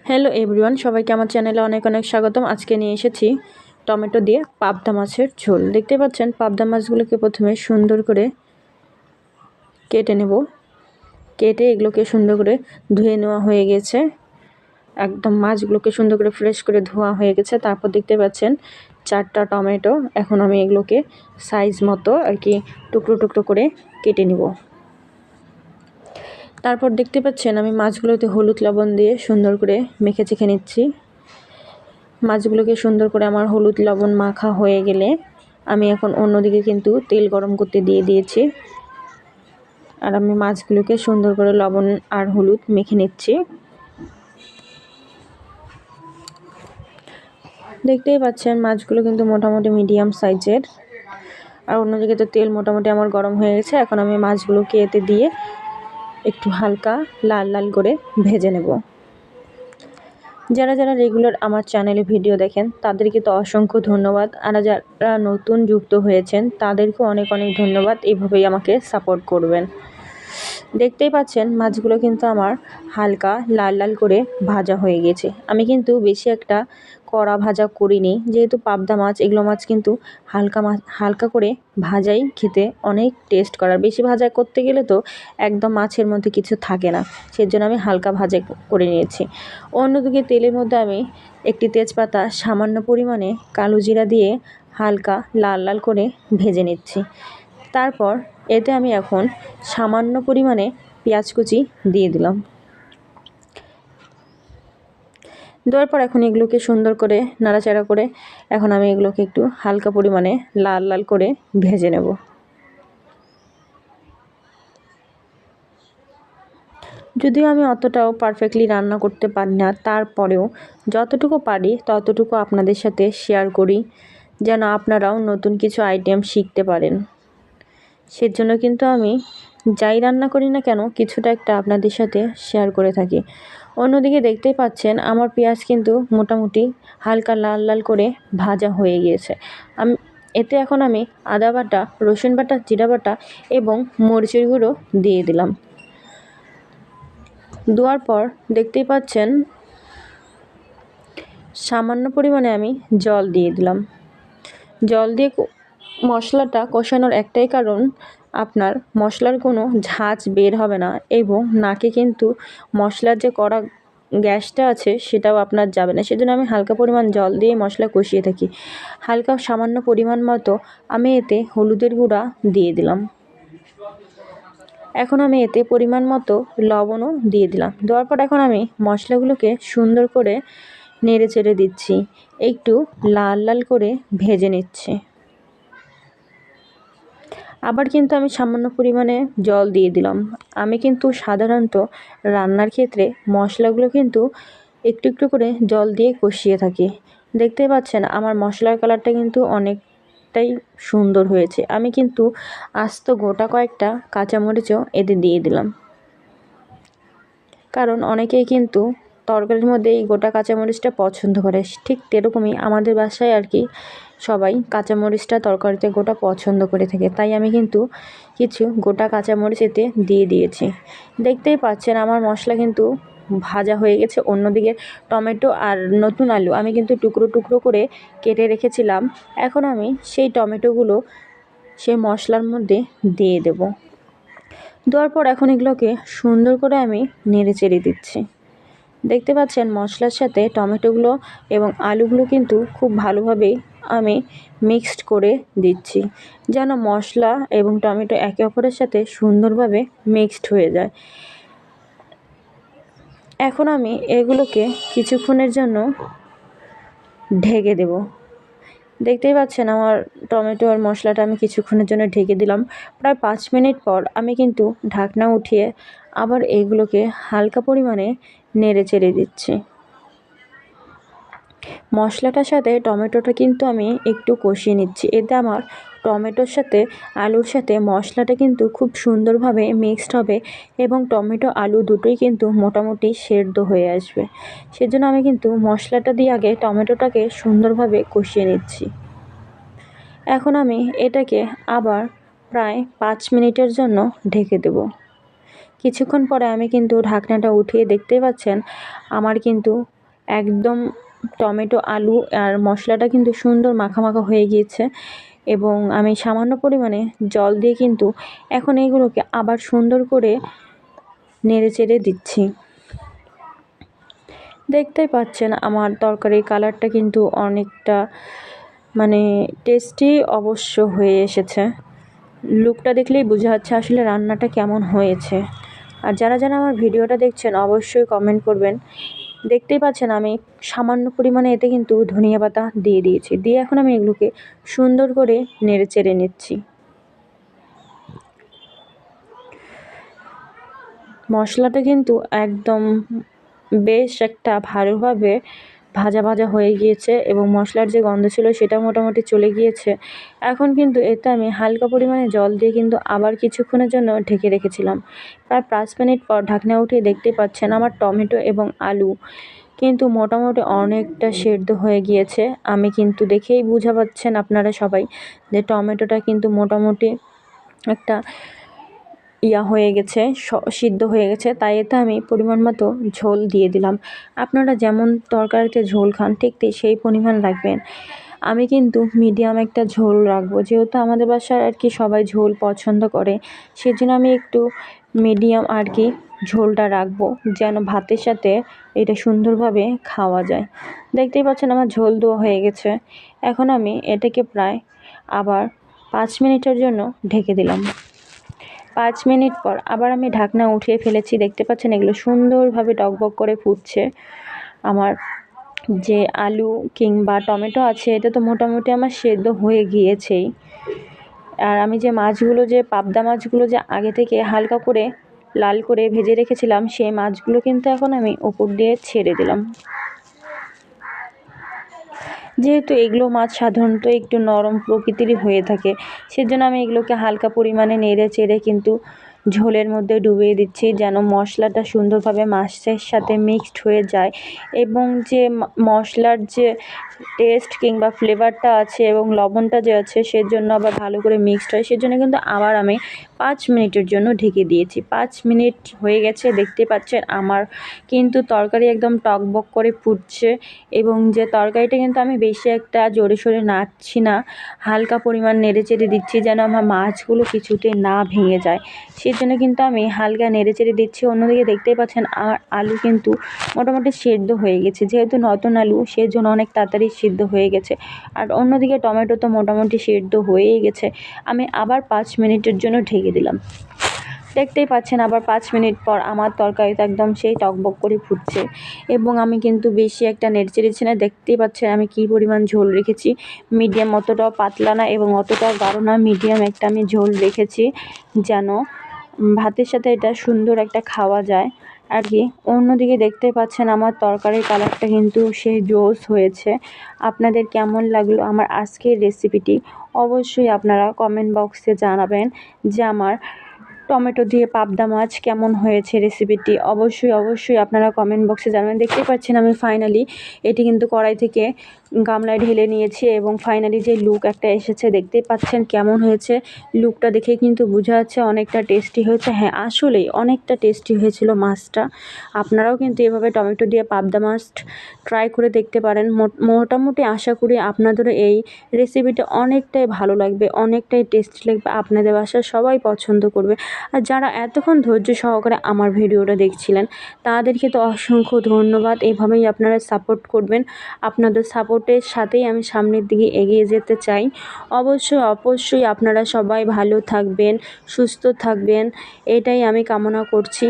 Hello everyone, সবাইকে আমার চ্যানেলে অনেক অনেক স্বাগতম। আজকে নিয়ে এসেছি টমেটো দিয়ে পাবদা মাছের ঝোল। দেখতে পাচ্ছেন পাবদা মাছগুলোকে প্রথমে সুন্দর করে কেটে নেব। কেটে এগুলোকে সুন্দর করে ধুয়ে নেওয়া হয়ে গেছে। একদম মাছগুলোকে সুন্দর করে ফ্রেশ করে ধোয়া হয়ে গেছে। তারপর দেখতে পাচ্ছেন 4টা টমেটো। এখন আমি এগুলোকে সাইজ মতো আর কি টুকরো টুকরো করে কেটে নেব। তারপর দেখতে পাচ্ছেন আমি মাছগুলোতে হলুদ লবণ দিয়ে সুন্দর করে মেখে চেখে নিচ্ছি। মাছগুলোকে সুন্দর করে আমার হলুদ লবণ মাখা হয়ে গেলে আমি এখন অন্যদিকে কিন্তু তেল গরম করতে দিয়ে দিয়েছি। আর আমি মাছগুলোকে সুন্দর করে লবণ আর হলুদ মেখে নিচ্ছি। দেখতেই পাচ্ছেন মাছগুলো কিন্তু মোটামুটি মিডিয়াম সাইজের। আর অন্যদিকে তো তেল মোটামুটি আমার গরম হয়ে গেছে। এখন আমি মাছগুলোকে এতে দিয়ে একটু হালকা লাল লাল করে ভেজে নেব। যারা যারা রেগুলার আমার চ্যানেলে ভিডিও দেখেন তাদেরকে তো অসংখ্য ধন্যবাদ। আর যারা নতুন যুক্ত হয়েছেন তাদেরকে অনেক অনেক ধন্যবাদ। এভাবেই আমাকে সাপোর্ট করবেন। দেখতেই পাচ্ছেন মাছগুলো কিন্তু আমার হালকা লাল লাল করে ভাজা হয়ে গেছে। আমি কিন্তু বেশি একটা কড়া ভাজা করিনি, যেহেতু পাবদা মাছ, এগুলো মাছ কিন্তু হালকা করে ভাজাই খেতে অনেক টেস্ট করার। বেশি ভাজা করতে গেলে তো একদম মাছের মধ্যে কিছু থাকে না, সেজন্য আমি হালকা ভাজা করে নিয়েছি। অন্যদিকে তেলের মধ্যে আমি একটি তেজপাতা, সামান্য পরিমাণে কালো জিরা দিয়ে হালকা লাল লাল করে ভেজে নিচ্ছি। তারপর এতে আমি এখন সামান্য পরিমাণে পেঁয়াজ কুচি দিয়ে দিলাম। দেওয়ার পর এখন এগুলোকে সুন্দর করে নাড়াচাড়া করে এখন আমি এগুলোকে একটু হালকা পরিমাণে লাল লাল করে ভেজে নেব। যদিও আমি অতটাও পারফেক্টলি রান্না করতে পারি না, তারপরেও যতটুকু পারি ততটুকু আপনাদের সাথে শেয়ার করি, যেন আপনারাও নতুন কিছু আইটেম শিখতে পারেন। সেজন্য কিন্তু আমি যাই রান্না করি না কেন কিছুটা একটা আপনাদের সাথে শেয়ার করে থাকি। অন্যদিকে দেখতেই পাচ্ছেন আমার পেঁয়াজ কিন্তু মোটামুটি হালকা লাল লাল করে ভাজা হয়ে গিয়েছে। এতে এখন আমি আদা বাটা, রসুন বাটা, জিরা বাটা এবং মরিচের গুঁড়ো দিয়ে দিলাম। দেওয়ার পর দেখতেই পাচ্ছেন সামান্য পরিমাণে আমি জল দিয়ে দিলাম। জল দিয়ে মশলাটা কষানোর একটাই কারণ, আপনার মশলার কোনো ঝাঁঝ বের হবে না এবং নাকে কিন্তু মশলার যে কড়া গ্যাসটা আছে সেটাও আপনার যাবে না। সেজন্য আমি হালকা পরিমাণ জল দিয়ে মশলা কষিয়ে থাকি। হালকা সামান্য পরিমাণ মতো আমি এতে হলুদের গুঁড়া দিয়ে দিলাম। এখন আমি এতে পরিমাণ মতো লবণও দিয়ে দিলাম। দেওয়ার পর এখন আমি মশলাগুলোকে সুন্দর করে নেড়ে চেড়ে দিচ্ছি, একটু লাল লাল করে ভেজে নিচ্ছি। আবার কিন্তু আমি সামান্য পরিমাণে জল দিয়ে দিলাম। আমি কিন্তু সাধারণত রান্নার ক্ষেত্রে মশলাগুলো কিন্তু একটু একটু করে জল দিয়ে কষিয়ে থাকি। দেখতেই পাচ্ছেন আমার মশলার কালারটা কিন্তু অনেকটাই সুন্দর হয়েছে। আমি কিন্তু আস্ত গোটা কয়েকটা কাঁচামরিচও এতে দিয়ে দিলাম, কারণ অনেকেই কিন্তু তরকারির মধ্যে এই গোটা কাঁচামরিচটা পছন্দ করে। ঠিক সেরকমই আমাদের বাসায় আর কি সবাই কাঁচামরিচটা তরকারিতে গোটা পছন্দ করে থাকে, তাই আমি কিন্তু কিছু গোটা কাঁচামরিচ এতে দিয়ে দিয়েছি। দেখতেই পাচ্ছেন আমার মশলা কিন্তু ভাজা হয়ে গেছে। অন্যদিকে টমেটো আর নতুন আলু আমি কিন্তু টুকরো টুকরো করে কেটে রেখেছিলাম। এখন আমি সেই টমেটোগুলো সেই মশলার মধ্যে দিয়ে দেব। দেওয়ার পর এখন এগুলোকে সুন্দর করে আমি নেড়ে চেড়ে দিচ্ছি। দেখতে পাচ্ছেন মশলার সাথে টমেটোগুলো এবং আলুগুলো কিন্তু খুব ভালোভাবেই আমি মিক্সড করে দিচ্ছি, যেন মশলা এবং টমেটো একে অপরের সাথে সুন্দরভাবে মিক্সড হয়ে যায়। এখন আমি এগুলোকে কিছুক্ষণের জন্য ঢেকে দেব। দেখতেই পাচ্ছেন আমার টমেটো আর মশলাটা আমি কিছুক্ষণের জন্য ঢেকে দিলাম। প্রায় 5 মিনিট পর আমি কিন্তু ঢাকনা উঠিয়ে আবার এইগুলোকে হালকা পরিমাণে নেড়ে চেড়ে দিচ্ছি। মশলাটার সাথে টমেটোটা কিন্তু আমি একটু কষিয়ে নিচ্ছি। এতে আমার টমেটোর সাথে আলুর সাথে মশলাটা কিন্তু খুব সুন্দরভাবে মিক্সড হবে এবং টমেটো আলু দুটোই কিন্তু মোটামুটি সেদ্ধ হয়ে আসবে। সেজন্য আমি কিন্তু মশলাটা দিয়ে আগে টমেটোটাকে সুন্দরভাবে কষিয়ে নিচ্ছি। এখন আমি এটাকে আবার প্রায় 5 মিনিটের জন্য ঢেকে দেব। কিছুক্ষণ পরে আমি কিন্তু ঢাকনাটা উঠিয়ে দেখতেই পাচ্ছেন আমার কিন্তু একদম টমেটো আলু আর মশলাটা কিন্তু সুন্দর মাখা মাখা হয়ে গিয়েছে এবং আমি সামান্য পরিমাণে জল দিয়ে কিন্তু এখন এইগুলোকে আবার সুন্দর করে নেড়ে চেড়ে দিচ্ছি। দেখতেই পাচ্ছেন আমার তরকারির কালারটা কিন্তু অনেকটা টেস্টি অবশ্য হয়ে এসেছে। লুকটা দেখলেই বোঝা যাচ্ছে আসলে রান্নাটা কেমন হয়েছে। আর যারা যারা আমার ভিডিওটা দেখছেন অবশ্যই কমেন্ট করবেন। দেখতেই পাচ্ছেন আমি সামান্য পরিমাণে এতে কিন্তু ধনিয়া পাতা দিয়ে দিয়েছি, দিয়ে এখন আমি এগুলোকে সুন্দর করে নেড়ে চেড়ে নিচ্ছি। মশলাটা কিন্তু একদম বেশ একটা ভালোভাবে ভাজা ভাজা হয়ে গিয়েছে এবং মশলার যে গন্ধ ছিল সেটা মোটামুটি চলে গিয়েছে। এখন কিন্তু এতে আমি হালকা পরিমাণে জল দিয়ে কিন্তু আবার কিছুক্ষণের জন্য ঢেকে রেখেছিলাম। প্রায় 5 মিনিট পর ঢাকনা উঠিয়ে দেখতে পাচ্ছেন আমার টমেটো এবং আলু কিন্তু মোটামুটি অনেকটা সেদ্ধ হয়ে গিয়েছে। আমি কিন্তু দেখেই বুঝা পাচ্ছেন আপনারা সবাই যে টমেটোটা কিন্তু মোটামুটি একটা হয়ে গেছে, সিদ্ধ হয়ে গেছে। তাই এতে আমি পরিমাণ মতো ঝোল দিয়ে দিলাম। আপনারা যেমন তরকারিতে ঝোল খান ঠিক সেই পরিমাণ রাখবেন। আমি কিন্তু মিডিয়াম একটা ঝোল রাখবো, যেহেতু আমাদের বাসায় আর কি সবাই ঝোল পছন্দ করে, সেজন্য আমি একটু মিডিয়াম আর কি ঝোলটা রাখবো, যেন ভাতের সাথে এটা সুন্দরভাবে খাওয়া যায়। দেখতেই পাচ্ছেন আমার ঝোল দেওয়া হয়ে গেছে। এখন আমি এটাকে প্রায় আবার 5 মিনিটের জন্য ঢেকে দিলাম। 5 মিনিট পর আবার আমি ঢাকনা উঠিয়ে ফেলেছি। দেখতে পাচ্ছেন এগুলো সুন্দরভাবে টকবক করে ফুটছে। আমার যে আলু কিংবা টমেটো আছে এটা তো মোটামুটি আমার সেদ্ধ হয়ে গিয়েছেই। আর আমি যে মাছগুলো, যে পাবদা মাছগুলো যে আগে থেকে হালকা করে লাল করে ভেজে রেখেছিলাম, সেই মাছগুলো কিন্তু এখন আমি উপর দিয়ে ছেড়ে দিলাম। যেহেতু এগুলো মাছ সাধারণত একটু নরম প্রকৃতিরই হয়ে থাকে, সেজন্য আমি এগুলোকে হালকা পরিমাণে নেড়ে চেড়ে কিন্তু ঝোলের মধ্যে ডুবিয়ে দিচ্ছি, যেন মশলাটা সুন্দরভাবে মাছের সাথে মিক্সড হয়ে যায় এবং যে মশলার যে টেস্ট কিংবা ফ্লেভারটা আছে এবং লবণটা যে আছে সেজন্য আবার ভালো করে মিক্সড হয়। সেজন্য কিন্তু আবার আমি 5 মিনিটের জন্য ঢেকে দিয়েছি। 5 মিনিট হয়ে গেছে। দেখতে পাচ্ছেন আমার কিন্তু তরকারি একদম টকবক করে ফুটছে এবং যে তরকারিটা কিন্তু আমি বেশি একটা জোরে সোরে নাড়ছি না, হালকা পরিমাণ নেড়ে চেড়ে দিচ্ছি যেন আমার মাছগুলো কিছুতে না ভেঙে যায়। সেজন্য কিন্তু আমি হালকা নেড়ে চেড়ে দিচ্ছি। অন্যদিকে দেখতেই পাচ্ছেন আমার আলু কিন্তু মোটামুটি সেদ্ধ হয়ে গেছে, যেহেতু নতুন আলু সেজন্য অনেক তাড়াতাড়ি সিদ্ধ হয়ে গেছে। আর অন্যদিকে টমেটো তো মোটামুটি সেদ্ধ হয়েই গেছে। আমি আবার 5 মিনিটের জন্য ঢেকে দিলাম। দেখতেই পাচ্ছেন আবার 5 মিনিট পর আমার তরকারিটা একদম সেই টকবক করে ফুটছে এবং আমি কিন্তু বেশি একটা নেড়েচেড়ে দিচ্ছি না। দেখতেই পাচ্ছেন আমি কী পরিমাণ ঝোল রেখেছি, মিডিয়াম, অতটাও পাতলা না এবং অতটাও গাঢ় না, মিডিয়াম একটা আমি ঝোল রেখেছি যেন ভাতের সাথে এটা সুন্দর একটা খাওয়া যায় আর কি। অন্যদিকে দেখতে পাচ্ছেন আমার তরকারির কালারটা কিন্তু সেই জোস হয়েছে। আপনাদের কেমন লাগলো আমার আজকের রেসিপিটি অবশ্যই আপনারা কমেন্ট বক্সে জানাবেন যে আমার টমেটো দিয়ে পাবদা মাছ কেমন হয়েছে রেসিপিটি। অবশ্যই আপনারা কমেন্ট বক্সে জানাবেন। দেখতেই পাচ্ছেন আমি ফাইনালি এটি কিন্তু কড়াই থেকে গামলায় ঢেলে নিয়েছি এবং ফাইনালি যে লুক একটা এসেছে দেখতেই পাচ্ছেন কেমন হয়েছে। লুকটা দেখে কিন্তু বোঝা যাচ্ছে অনেকটা টেস্টি হয়েছে। হ্যাঁ, আসলেই অনেকটা টেস্টি হয়েছিল মাছটা। আপনারাও কিন্তু এভাবে টমেটো দিয়ে পাবদা মাছ ট্রাই করে দেখতে পারেন। মোটামুটি আশা করি আপনাদেরও এই রেসিপিটা অনেকটাই ভালো লাগবে, অনেকটাই টেস্টি লাগবে, আপনাদের বাসায় সবাই পছন্দ করবে। আর যারা এতক্ষণ ধৈর্য সহকারে আমার ভিডিওটা দেখছিলেন তাদেরকে তো অসংখ্য ধন্যবাদ। এভাবেই আপনারা সাপোর্ট করবেন। আপনাদের সাপোর্টের সাথেই আমি সামনের দিকে এগিয়ে যেতে চাই। অবশ্যই আপনারা সবাই ভালো থাকবেন, সুস্থ থাকবেন, এটাই আমি কামনা করছি।